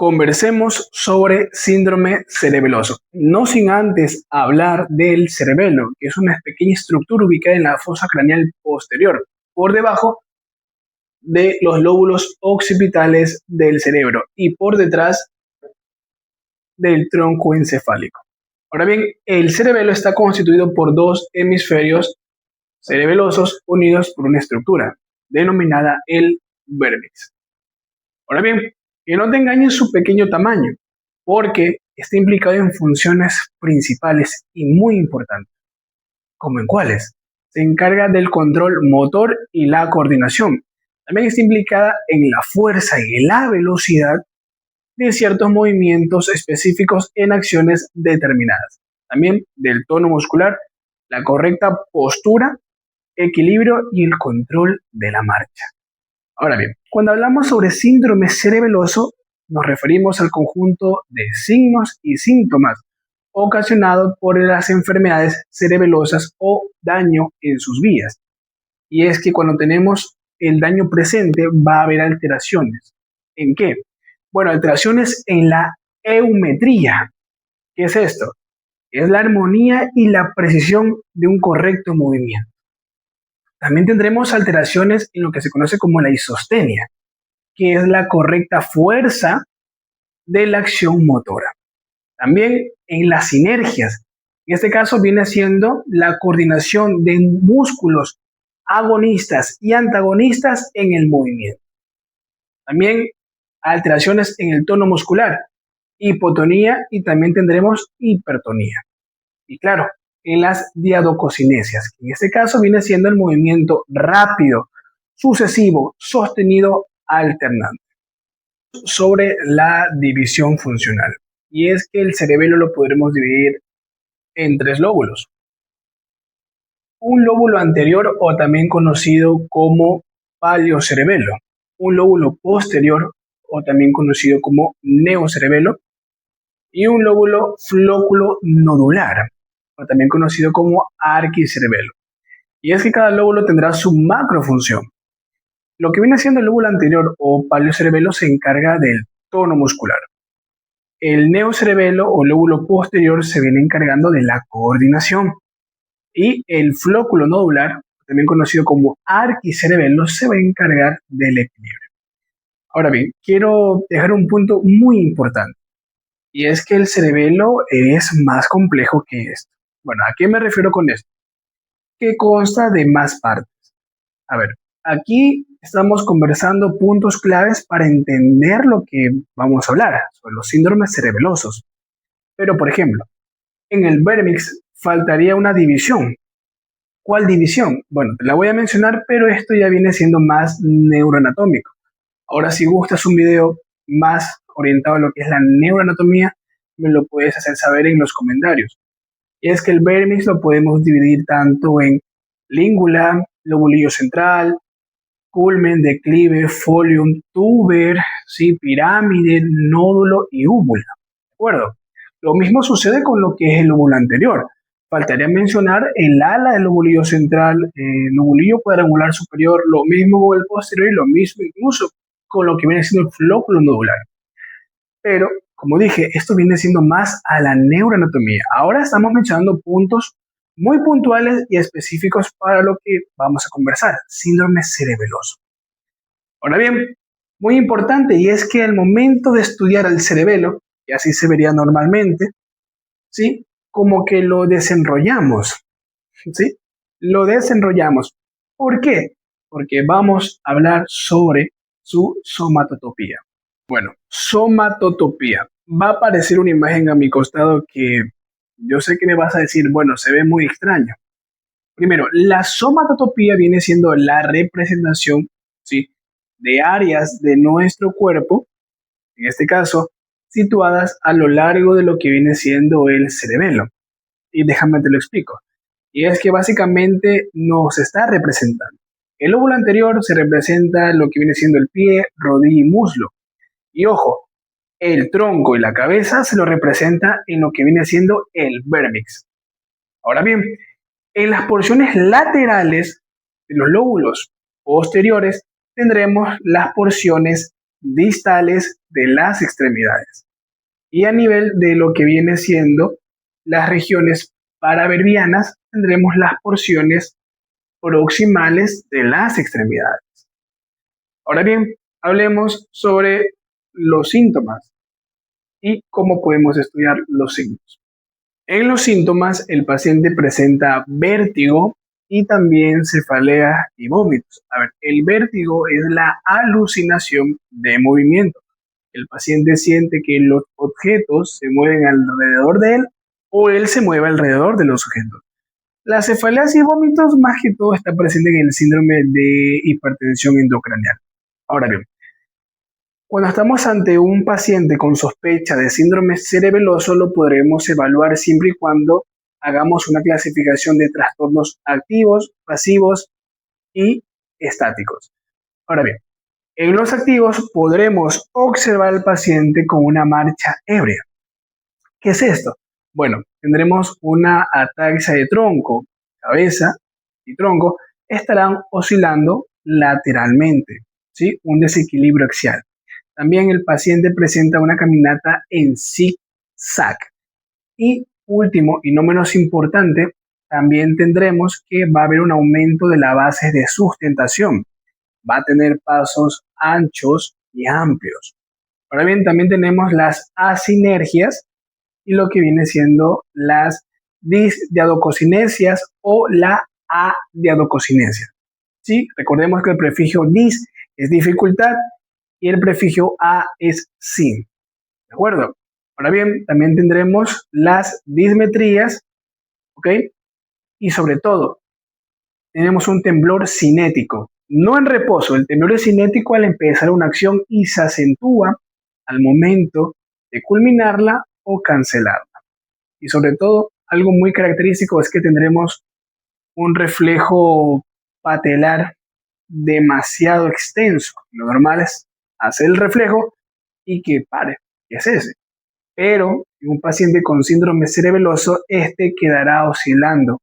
Conversemos sobre síndrome cerebeloso, no sin antes hablar del cerebelo, que es una pequeña estructura ubicada en la fosa craneal posterior, por debajo de los lóbulos occipitales del cerebro y por detrás del tronco encefálico. Ahora bien, el cerebelo está constituido por dos hemisferios cerebelosos unidos por una estructura denominada el vértex. Ahora bien, que no te engañes su pequeño tamaño, porque está implicado en funciones principales y muy importantes. ¿Cómo en cuáles? Se encarga del control motor y la coordinación. También está implicada en la fuerza y la velocidad de ciertos movimientos específicos en acciones determinadas. También del tono muscular, la correcta postura, equilibrio y el control de la marcha. Ahora bien, cuando hablamos sobre síndrome cerebeloso, nos referimos al conjunto de signos y síntomas ocasionados por las enfermedades cerebelosas o daño en sus vías. Y es que cuando tenemos el daño presente va a haber alteraciones. ¿En qué? Bueno, alteraciones en la eumetría. ¿Qué es esto? Es la armonía y la precisión de un correcto movimiento. También tendremos alteraciones en lo que se conoce como la isostenia, que es la correcta fuerza de la acción motora. También en las sinergias. En este caso viene siendo la coordinación de músculos agonistas y antagonistas en el movimiento. También alteraciones en el tono muscular, hipotonía y también tendremos hipertonía. Y claro, en las diadococinesias, que en este caso viene siendo el movimiento rápido, sucesivo, sostenido, alternante. Sobre la división funcional. Y es que el cerebelo lo podremos dividir en tres lóbulos. Un lóbulo anterior o también conocido como paliocerebelo. Un lóbulo posterior o también conocido como neocerebelo. Y un lóbulo flóculo nodular o también conocido como arquicerebelo. Y es que cada lóbulo tendrá su macrofunción. Lo que viene siendo el lóbulo anterior o paliocerebelo se encarga del tono muscular. El neocerebelo o lóbulo posterior se viene encargando de la coordinación. Y el flóculo nodular, también conocido como arquicerebelo, se va a encargar del equilibrio. Ahora bien, quiero dejar un punto muy importante. Y es que el cerebelo es más complejo que esto. Bueno, ¿a qué me refiero con esto? Que consta de más partes. A ver, aquí estamos conversando puntos claves para entender lo que vamos a hablar sobre los síndromes cerebelosos. Pero, por ejemplo, en el vértex faltaría una división. ¿Cuál división? Bueno, te la voy a mencionar, pero esto ya viene siendo más neuroanatómico. Ahora, si gustas un video más orientado a lo que es la neuroanatomía, me lo puedes hacer saber en los comentarios. Y es que el vértex lo podemos dividir tanto en língula, lobulillo central, culmen, declive, folium, tuber, ¿sí? Pirámide, nódulo y úvula. ¿De acuerdo? Lo mismo sucede con lo que es el lóbulo anterior. Faltaría mencionar el ala del lobulillo central, el lobulillo cuadrangular superior, lo mismo con el posterior y lo mismo incluso con lo que viene siendo el flóculo nodular. Pero, como dije, esto viene siendo más a la neuroanatomía. Ahora estamos mencionando puntos muy puntuales y específicos para lo que vamos a conversar, síndrome cerebeloso. Ahora bien, muy importante, y es que al momento de estudiar el cerebelo, y así se vería normalmente, ¿sí? Como que lo desenrollamos, ¿sí? Lo desenrollamos. ¿Por qué? Porque vamos a hablar sobre su somatotopía. Bueno, somatotopía. Va a aparecer una imagen a mi costado que yo sé que me vas a decir, bueno, se ve muy extraño. Primero, la somatotopía viene siendo la representación, ¿sí?, de áreas de nuestro cuerpo, en este caso, situadas a lo largo de lo que viene siendo el cerebelo. Y déjame te lo explico. Y es que básicamente nos está representando. El lóbulo anterior se representa lo que viene siendo el pie, rodilla y muslo. Y ojo, el tronco y la cabeza se lo representa en lo que viene siendo el vértex. Ahora bien, en las porciones laterales de los lóbulos posteriores tendremos las porciones distales de las extremidades. Y a nivel de lo que viene siendo las regiones paraverbianas, tendremos las porciones proximales de las extremidades. Ahora bien, hablemos sobre los síntomas y cómo podemos estudiar los signos. En los síntomas, el paciente presenta vértigo y también cefalea y vómitos. A ver, el vértigo es la alucinación de movimiento. El paciente siente que los objetos se mueven alrededor de él o él se mueve alrededor de los objetos. La cefalea y vómitos más que todo está presente en el síndrome de hipertensión intracraneal. Ahora bien, cuando estamos ante un paciente con sospecha de síndrome cerebeloso, lo podremos evaluar siempre y cuando hagamos una clasificación de trastornos activos, pasivos y estáticos. Ahora bien, en los activos podremos observar al paciente con una marcha ebria. ¿Qué es esto? Bueno, tendremos una ataxia de tronco, cabeza y tronco estarán oscilando lateralmente, ¿sí? Un desequilibrio axial. También el paciente presenta una caminata en zig-zag. Y último y no menos importante, también tendremos que va a haber un aumento de la base de sustentación. Va a tener pasos anchos y amplios. Ahora bien, también tenemos las asinergias y lo que viene siendo las disdiadococinesias o la adiadococinesia. ¿Sí? Recordemos que el prefijo dis es dificultad y el prefijo a es sin. ¿De acuerdo? Ahora bien, también tendremos las dismetrías, ¿ok? Y sobre todo, tenemos un temblor cinético, no en reposo. El temblor es cinético al empezar una acción y se acentúa al momento de culminarla o cancelarla. Y sobre todo, algo muy característico es que tendremos un reflejo patelar demasiado extenso. Lo normal es hacer el reflejo y que pare, que es ese. Pero en un paciente con síndrome cerebeloso, este quedará oscilando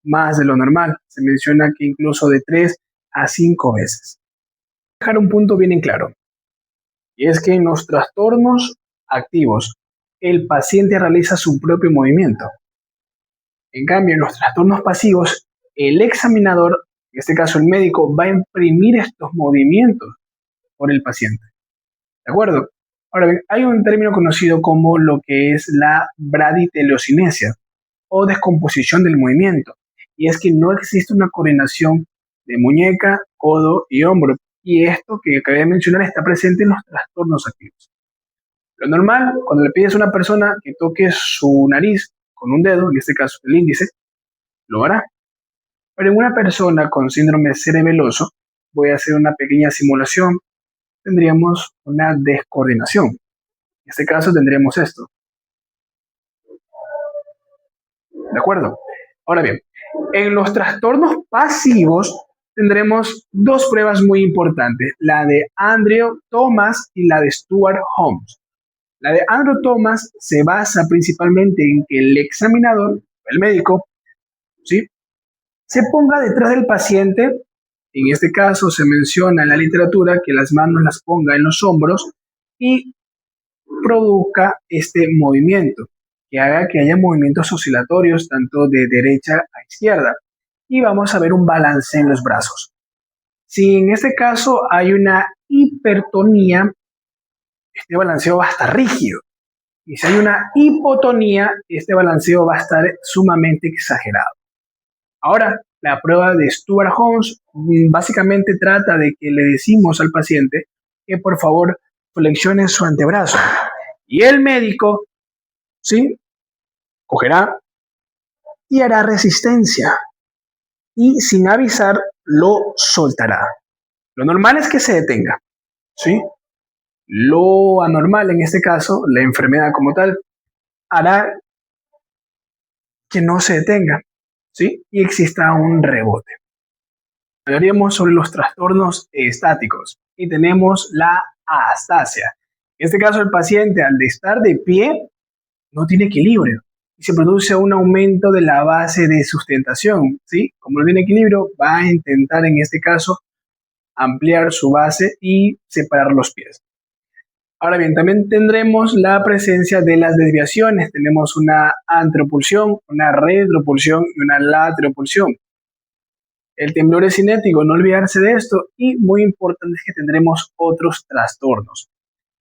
más de lo normal. Se menciona que incluso de 3 a 5 veces. Dejar un punto bien en claro, y es que en los trastornos activos, el paciente realiza su propio movimiento. En cambio, en los trastornos pasivos, el examinador, en este caso el médico, va a imprimir estos movimientos por el paciente. ¿De acuerdo? Ahora bien, hay un término conocido como lo que es la braditeleocinesia o descomposición del movimiento. Y es que no existe una coordinación de muñeca, codo y hombro. Y esto que acabé de mencionar está presente en los trastornos activos. Lo normal, cuando le pides a una persona que toque su nariz con un dedo, en este caso el índice, lo hará. Pero en una persona con síndrome cerebeloso, voy a hacer una pequeña simulación, tendríamos una descoordinación. En este caso tendríamos esto. ¿De acuerdo? Ahora bien, en los trastornos pasivos tendremos dos pruebas muy importantes, la de Andrew Thomas y la de Stuart Holmes. La de Andrew Thomas se basa principalmente en que el examinador, el médico, ¿sí?, se ponga detrás del paciente. En este caso se menciona en la literatura que las manos las ponga en los hombros y produzca este movimiento, que haga que haya movimientos oscilatorios tanto de derecha a izquierda. Y vamos a ver un balance en los brazos. Si en este caso hay una hipertonía, este balanceo va a estar rígido. Y si hay una hipotonía, este balanceo va a estar sumamente exagerado. Ahora, la prueba de Stuart Holmes básicamente trata de que le decimos al paciente que por favor flexione su antebrazo. Y el médico, ¿sí?, cogerá y hará resistencia. Y sin avisar, lo soltará. Lo normal es que se detenga, ¿sí? Lo anormal, en este caso, la enfermedad como tal, hará que no se detenga, ¿sí?, y exista un rebote. Hablaríamos sobre los trastornos estáticos y tenemos la astasia. En este caso, el paciente al estar de pie no tiene equilibrio y se produce un aumento de la base de sustentación, ¿sí? Como no tiene equilibrio, va a intentar en este caso ampliar su base y separar los pies. Ahora bien, también tendremos la presencia de las desviaciones. Tenemos una antropulsión, una retropulsión y una lateropulsión. El temblor es cinético, no olvidarse de esto. Y muy importante es que tendremos otros trastornos.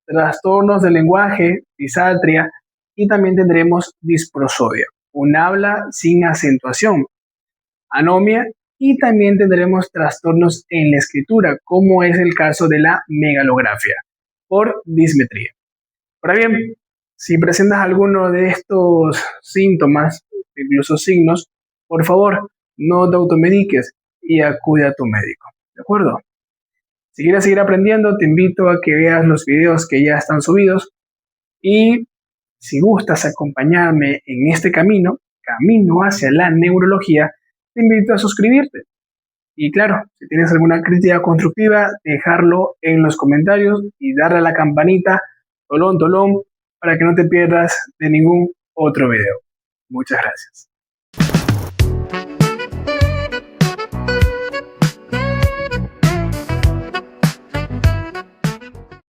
Trastornos del lenguaje, disartria, y también tendremos disprosodia, un habla sin acentuación, anomia, y también tendremos trastornos en la escritura, como es el caso de la megalografía, por dismetría. Ahora bien, si presentas alguno de estos síntomas, incluso signos, por favor, no te automediques y acude a tu médico. ¿De acuerdo? Si quieres seguir aprendiendo, te invito a que veas los videos que ya están subidos y si gustas acompañarme en este camino hacia la neurología, te invito a suscribirte. Y claro, si tienes alguna crítica constructiva, dejarlo en los comentarios y darle a la campanita, tolón, tolón, para que no te pierdas de ningún otro video. Muchas gracias.